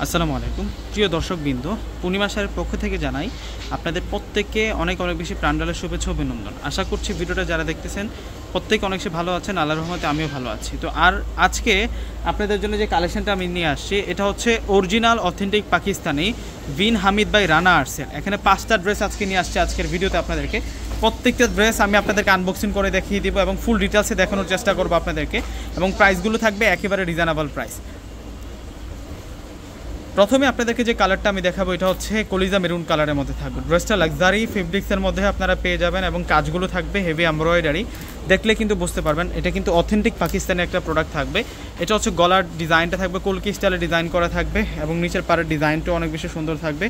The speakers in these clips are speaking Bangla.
আসসালামু আলাইকুম প্রিয় দর্শকবৃন্দ, পূর্ণিমা শাড়ির পক্ষ থেকে জানাই আপনাদের প্রত্যেককে অনেক বেশি প্রাণঢালা শুভেচ্ছা অভিনন্দন। আশা করছি ভিডিওটা যারা দেখতেছেন প্রত্যেকে অনেক বেশি ভালো আছেন, আল্লাহর রহমতে আমিও ভালো আছি। তো আর আজকে আপনাদের জন্য যে কালেকশনটা আমি নিয়ে আসছি এটা হচ্ছে original authentic Pakistani Bin Hamid by Rana আর্টসের। এখানে 5টা ড্রেস আজকে নিয়ে আসছে আজকের ভিডিওতে আপনাদেরকে। প্রত্যেকটা ড্রেস আমি আপনাদেরকে আনবক্সিং করে দেখিয়ে দিব এবং ফুল ডিটেলসে দেখানোর চেষ্টা করবো আপনাদেরকে, এবং প্রাইসগুলো থাকবে একেবারে রিজনেবল প্রাইস। প্রথমে আপনাদেরকে যে কালারটা আমি দেখাবো এটা হচ্ছে কলিজা মেরুন কালারের মধ্যে থাকবে। ড্রেসটা লাক্সারি ফেব্রিক্সের মধ্যে আপনারা পেয়ে যাবেন এবং কাজগুলো থাকবে হেভি এমব্রয়ডারি। দেখলে কিন্তু বুঝতে পারবেন এটা কিন্তু অথেন্টিক পাকিস্তানি একটা প্রোডাক্ট থাকবে। এটা হচ্ছে গলার ডিজাইনটা থাকবে কলকি স্টাইলে ডিজাইন করা থাকবে এবং নিচের পাড়ের ডিজাইনটাও অনেক বেশি সুন্দর থাকবে।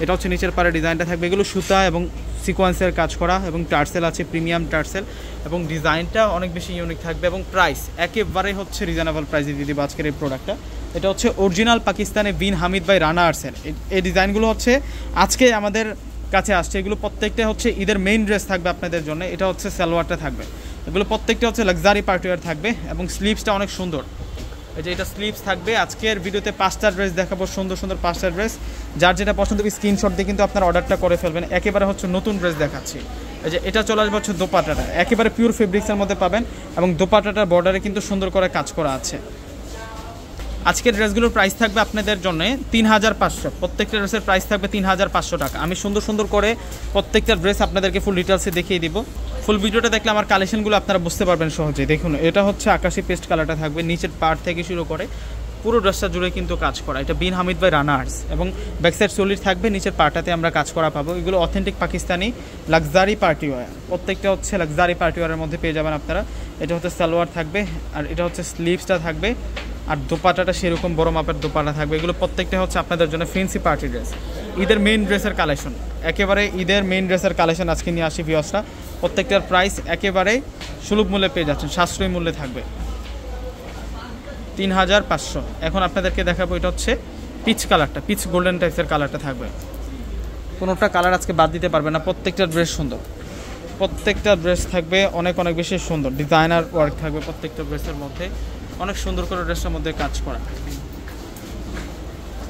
এটা হচ্ছে নিচের পাড়ের ডিজাইনটা থাকবে, এগুলো সুতা এবং সিকোয়েন্সের কাজ করা এবং টার্সেল আছে, প্রিমিয়াম টার্সেল, এবং ডিজাইনটা অনেক বেশি ইউনিক থাকবে এবং প্রাইস একেবারে হচ্ছে রিজনেবল প্রাইসে দিয়ে দিব আজকের এই প্রোডাক্টটা। এটা হচ্ছে অরিজিনাল পাকিস্তানি বিন হামিদ বাই রানা আর্টসের। এই ডিজাইনগুলো হচ্ছে আজকে আমাদের কাছে আসছে, এগুলো প্রত্যেকটা হচ্ছে ঈদের মেইন ড্রেস থাকবে আপনাদের জন্য। এটা হচ্ছে সালোয়ারটা থাকবে, এগুলো প্রত্যেকটা হচ্ছে লাক্সারি পার্টিওয়ার থাকবে এবং স্লিভসটা অনেক সুন্দর। এই যে এটা স্লিভস থাকবে। আজকের ভিডিওতে 5টা ড্রেস দেখাবো, সুন্দর সুন্দর 5টা ড্রেস। যার যেটা পছন্দ হবে স্ক্রিনশট দিয়ে কিন্তু আপনারা অর্ডারটা করে ফেলবেন। একেবারে হচ্ছে নতুন ড্রেস দেখাচ্ছি। এই যে এটা চলে আসবে হচ্ছে দোপাট্টাটা, একেবারে পিওর ফেব্রিক্সের মধ্যে পাবেন এবং দোপাট্টাটার বর্ডারে কিন্তু সুন্দর করে কাজ করা আছে। আজকের ড্রেসগুলোর প্রাইস থাকবে আপনাদের জন্য 3500। প্রত্যেকটা ড্রেসের প্রাইস থাকবে 3500 টাকা। আমি সুন্দর সুন্দর করে প্রত্যেকটা ড্রেস আপনাদেরকে ফুল ডিটেলসে দেখিয়ে দিব। ফুল ভিডিওটা দেখলে আমার কালেকশনগুলো আপনারা বুঝতে পারবেন সহজেই। দেখুন এটা হচ্ছে আকাশি পেস্ট কালারটা থাকবে, নিচের পার্ট থেকে শুরু করে পুরো ড্রেসটা জুড়ে কিন্তু কাজ করা। এটা বিন হামিদ বাই রানা আর্টস এবং ব্যাকসাইড সলিড থাকবে, নিচের পার্টটাতে আমরা কাজ করা পাবো। এগুলো authentic Pakistani luxury party wear, প্রত্যেকটা হচ্ছে লাক্সারি পার্টি ওয়্যারের মধ্যে পেয়ে যাবেন আপনারা। এটা হচ্ছে সালোয়ার থাকবে আর এটা হচ্ছে স্লিভসটা থাকবে আর দোপাট্টাটা সেরকম বড় মাপের দোপাট্টা থাকবে। এগুলো প্রত্যেকটা হচ্ছে আপনাদের জন্য ফ্যান্সি পার্টি ড্রেস, ঈদের মেইন ড্রেসের কালেকশন। একেবারে ঈদের মেইন ড্রেসের কালেকশন আজকে নিয়ে আসি ভিউয়ার্সরা। প্রত্যেকটার প্রাইস একেবারে সুলভ মূল্যে পেয়ে যাচ্ছেন, সাশ্রয়ী মূল্যে থাকবে 3500। এখন আপনাদেরকে দেখাবো এটা হচ্ছে পিচ কালারটা, পিচ গোল্ডেন টাইপসের কালারটা থাকবে। কোনোটা কালার আজকে বাদ দিতে পারবে না, প্রত্যেকটা ড্রেস সুন্দর। প্রত্যেকটা ড্রেস থাকবে অনেক বেশি সুন্দর, ডিজাইনার ওয়ার্ক থাকবে প্রত্যেকটা ড্রেসের মধ্যে, অনেক সুন্দর করে ড্রেসটার মধ্যে কাজ করা।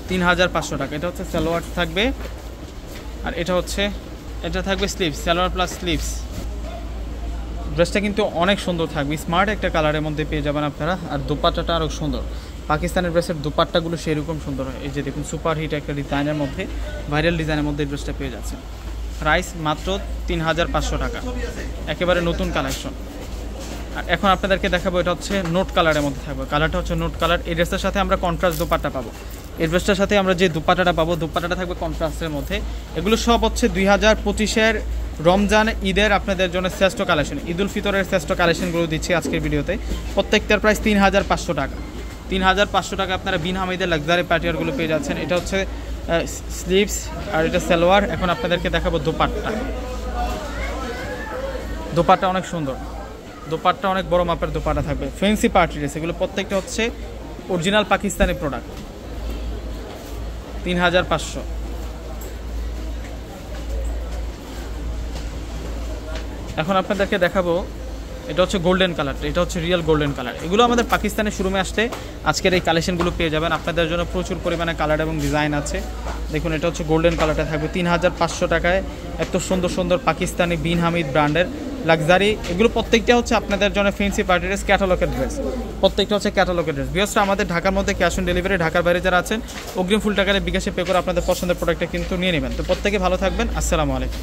3500 টাকা। এটা হচ্ছে সালোয়ার থাকবে আর এটা থাকবে স্লিভস, সালোয়ার প্লাস স্লিভস। ড্রেসটা কিন্তু অনেক সুন্দর থাকবে, স্মার্ট একটা কালারের মধ্যে পেয়ে যাবেন আপনারা। আর দোপাট্টাটা আরও সুন্দর, পাকিস্তানের ড্রেসের দোপাট্টাগুলো সেরকম সুন্দর হয়। এই যে দেখুন সুপার হিট একটা ডিজাইনের মধ্যে, ভাইরাল ডিজাইনের মধ্যে ড্রেসটা পেয়ে যাচ্ছে। প্রাইস মাত্র 3500 টাকা, একেবারে নতুন কালেকশন। আর এখন আপনাদেরকে দেখাবো এটা হচ্ছে নোট কালারের মধ্যে থাকবে। কালারটা হচ্ছে নোট কালার। এই ড্রেসটার সাথে আমরা কন্ট্রাস্ট দোপাট্টা পাবো। এই ড্রেসটার সাথে আমরা যে দোপাট্টাটা পাবো, দোপাট্টাটা থাকবে কন্ট্রাস্টের মধ্যে। এগুলো সব হচ্ছে 2025-এর রমজান ঈদের আপনাদের জন্য শ্রেষ্ঠ কালেকশন, ঈদ উল ফিতরের শ্রেষ্ঠ কালেকশনগুলো দিচ্ছি আজকের ভিডিওতে। প্রত্যেকটার প্রাইস 3500 টাকা। 3500 টাকা আপনারা বিন হামিদের লাক্সারি পার্টিয়ারগুলো পেয়ে যাচ্ছেন। এটা হচ্ছে স্লিভস আর এটা সালোয়ার। এখন আপনাদেরকে দেখাবো দোপাট্টা। দোপাট্টা অনেক সুন্দর, দোপাট্টা অনেক বড় মাপের দোপাট্টা থাকবে, ফ্যান্সি পার্টি ড্রেস। এগুলো প্রত্যেকটা হচ্ছে অরিজিনাল পাকিস্তানি প্রোডাক্ট। 3500। এখন আপনাদেরকে দেখাবো এটা হচ্ছে গোল্ডেন কালারটা, এটা হচ্ছে রিয়েল গোল্ডেন কালার। এগুলো আমাদের পাকিস্তানের শোরুমে আসলে আজকের এই কালেকশনগুলো পেয়ে যাবেন। আপনাদের জন্য প্রচুর পরিমাণে কালার এবং ডিজাইন আছে। দেখুন এটা হচ্ছে গোল্ডেন কালারটা থাকবে 3500 টাকায়। এত সুন্দর সুন্দর পাকিস্তানি বিন হামিদ ব্র্যান্ডের লাক্সারি, এগুলো প্রত্যেকটা হচ্ছে আপনাদের জন্য ফ্যান্সি পার্টি ড্রেস, ক্যাটালগের ড্রেস। প্রত্যেকটা হচ্ছে ক্যাটালগের ড্রেস। ভিউয়ার্সরা আমাদের ঢাকার মধ্যে ক্যাশ অন ডেলিভারি, ঢাকার বাইরে যারা আছেন অগ্রিম ফুল টাকায় বিকাশে পে করে আপনাদের পছন্দের প্রোডাক্টটা কিন্তু নিয়ে নেবেন। তো প্রত্যেকে ভালো থাকবেন। আসসালামু আলাইকুম।